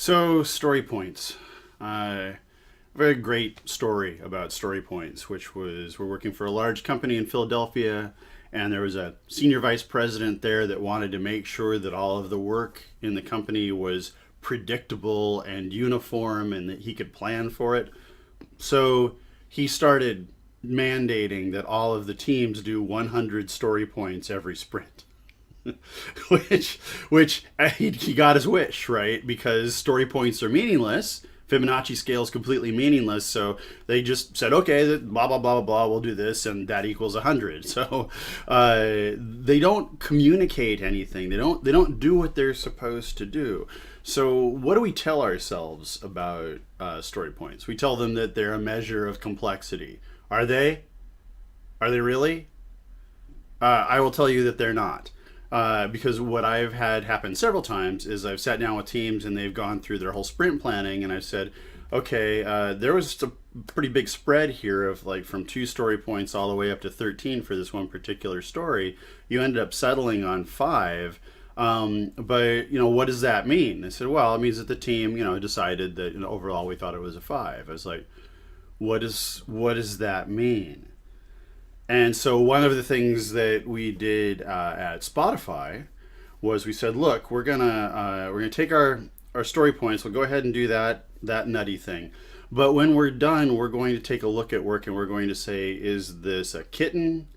So, story points. Very great story about story points, which was we're working for a large company in Philadelphia, and there was a senior vice president there that wanted to make sure that all of the work in the company was predictable and uniform and that he could plan for it. So he started mandating that all of the teams do 100 story points every sprint. which he got his wish, right? Because story points are meaningless. Fibonacci scale is completely meaningless, so they just said, okay, blah blah blah blah blah, we'll do this, and that equals 100. So they don't communicate anything. They don't do what they're supposed to do. So what do we tell ourselves about story points? We tell them that they're a measure of complexity. Are they? Are they really? I will tell you that they're not. Because what I've had happen several times is I've sat down with teams and they've gone through their whole sprint planning, and I've said, okay, there was a pretty big spread here of like from 2 story points all the way up to 13 for this one particular story. You ended up settling on 5. But what does that mean? I said, well, it means that the team, decided that overall we thought it was a 5. I was like, what does that mean? And so one of the things that we did at Spotify was we said, look, we're gonna take our story points. We'll go ahead and do that nutty thing. But when we're done, we're going to take a look at work and we're going to say, is this a kitten?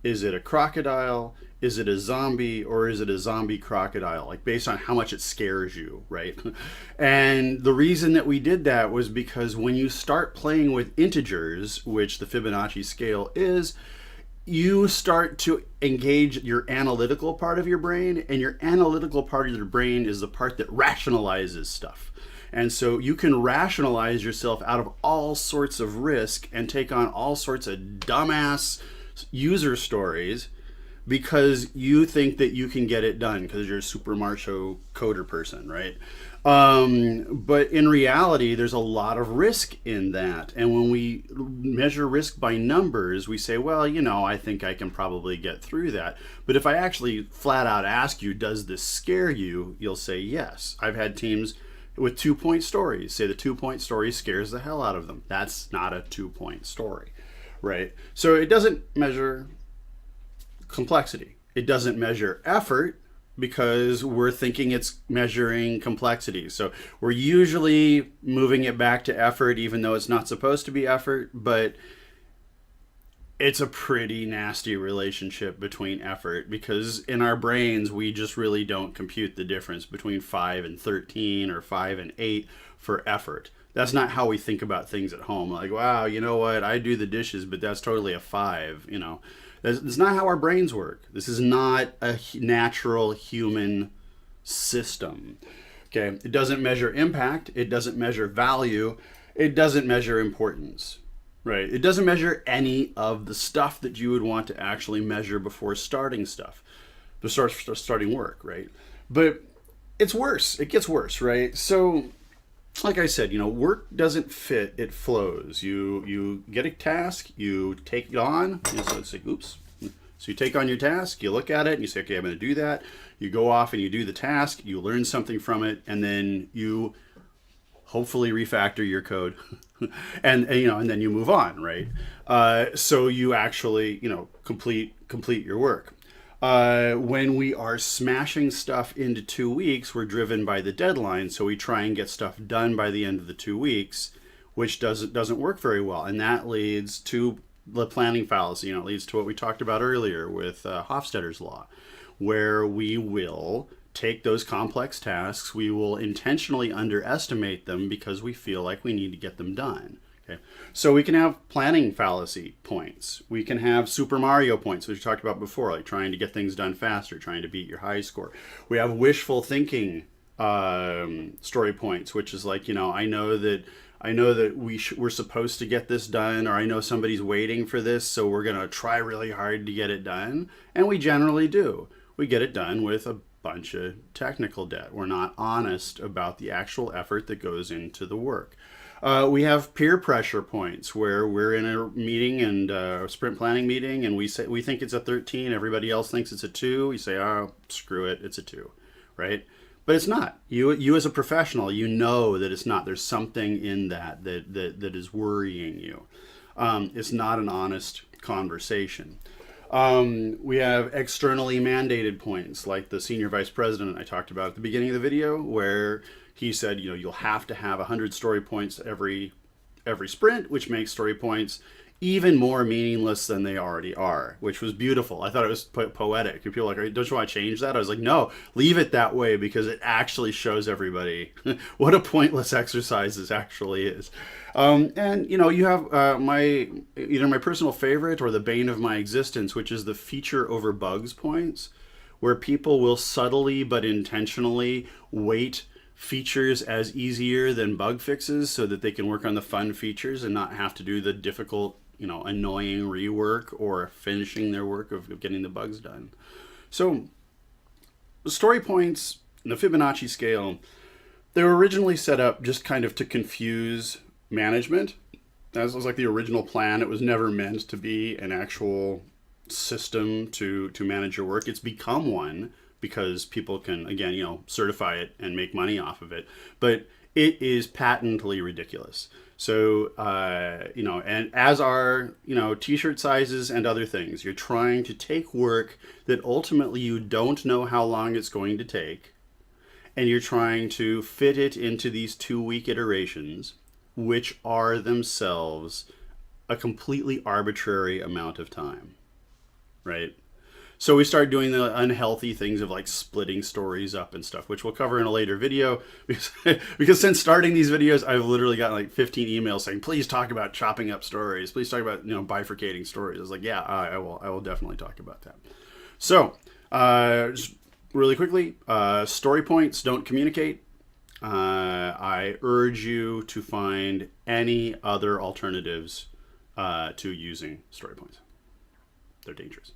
Is it a crocodile? Is it a zombie, or is it a zombie crocodile? Like based on how much it scares you, right? And the reason that we did that was because when you start playing with integers, which the Fibonacci scale is, you start to engage your analytical part of your brain, and your analytical part of your brain is the part that rationalizes stuff. And so you can rationalize yourself out of all sorts of risk and take on all sorts of dumbass user stories because you think that you can get it done because you're a super macho coder person, right? But in reality, there's a lot of risk in that. And when we measure risk by numbers, we say, well, I think I can probably get through that. But if I actually flat out ask you, does this scare you? You'll say yes. I've had teams with 2-point stories say the 2-point story scares the hell out of them. That's not a 2-point story, right? So it doesn't measure complexity. It doesn't measure effort because we're thinking it's measuring complexity. So we're usually moving it back to effort, even though it's not supposed to be effort, but it's a pretty nasty relationship between effort because in our brains, we just really don't compute the difference between 5 and 13 or 5 and 8 for effort. That's not how we think about things at home. Like, wow, you know what? I do the dishes, but that's totally a 5, That's not how our brains work. This is not a natural human system. Okay, it doesn't measure impact. It doesn't measure value. It doesn't measure importance, right? It doesn't measure any of the stuff that you would want to actually measure before starting starting work, right? But it's worse. It gets worse, right? So, like I said, work doesn't fit, it flows. You get a task, you take it on, so it's like, oops. So you take on your task, you look at it, and you say, okay, I'm going to do that. You go off and you do the task, you learn something from it, and then you hopefully refactor your code, and then you move on, right? So you actually, complete your work. When we are smashing stuff into 2 weeks, we're driven by the deadline, so we try and get stuff done by the end of the 2 weeks, which doesn't work very well, and that leads to the planning fallacy. It leads to what we talked about earlier with Hofstadter's law, where we will take those complex tasks, we will intentionally underestimate them because we feel like we need to get them done. Okay. So we can have planning fallacy points. We can have Super Mario points, which we talked about before, like trying to get things done faster, trying to beat your high score. We have wishful thinking story points, which is like, I know that we're supposed to get this done, or I know somebody's waiting for this, so we're going to try really hard to get it done. And we generally do. We get it done with a bunch of technical debt. We're not honest about the actual effort that goes into the work. We have peer pressure points where we're in a meeting and a sprint planning meeting, and we think it's a 13. Everybody else thinks it's a 2. We say, oh, screw it, it's a 2, right? But it's not. You as a professional, you know that it's not. There's something in that is worrying you. It's not an honest conversation. We have externally mandated points, like the senior vice president I talked about at the beginning of the video, where he said, you'll have to have 100 story points every sprint, which makes story points even more meaningless than they already are, which was beautiful. I thought it was poetic. And people were like, don't you want to change that? I was like, no, leave it that way, because it actually shows everybody what a pointless exercise this actually is. And you have either my personal favorite or the bane of my existence, which is the feature over bugs points, where people will subtly but intentionally weight features as easier than bug fixes so that they can work on the fun features and not have to do the difficult, annoying rework or finishing their work of getting the bugs done. So story points and the Fibonacci scale, they were originally set up just kind of to confuse management. That was like the original plan. It was never meant to be an actual system to manage your work. It's become one because people can, again, certify it and make money off of it. But it is patently ridiculous. So, and as are, t-shirt sizes and other things, you're trying to take work that ultimately you don't know how long it's going to take, and you're trying to fit it into these 2-week iterations, which are themselves a completely arbitrary amount of time, right? So we start doing the unhealthy things of like splitting stories up and stuff, which we'll cover in a later video. Because since starting these videos, I've literally gotten like 15 emails saying, please talk about chopping up stories. Please talk about, bifurcating stories. I was like, yeah, I will definitely talk about that. So just really quickly, story points don't communicate. I urge you to find any other alternatives to using story points. They're dangerous.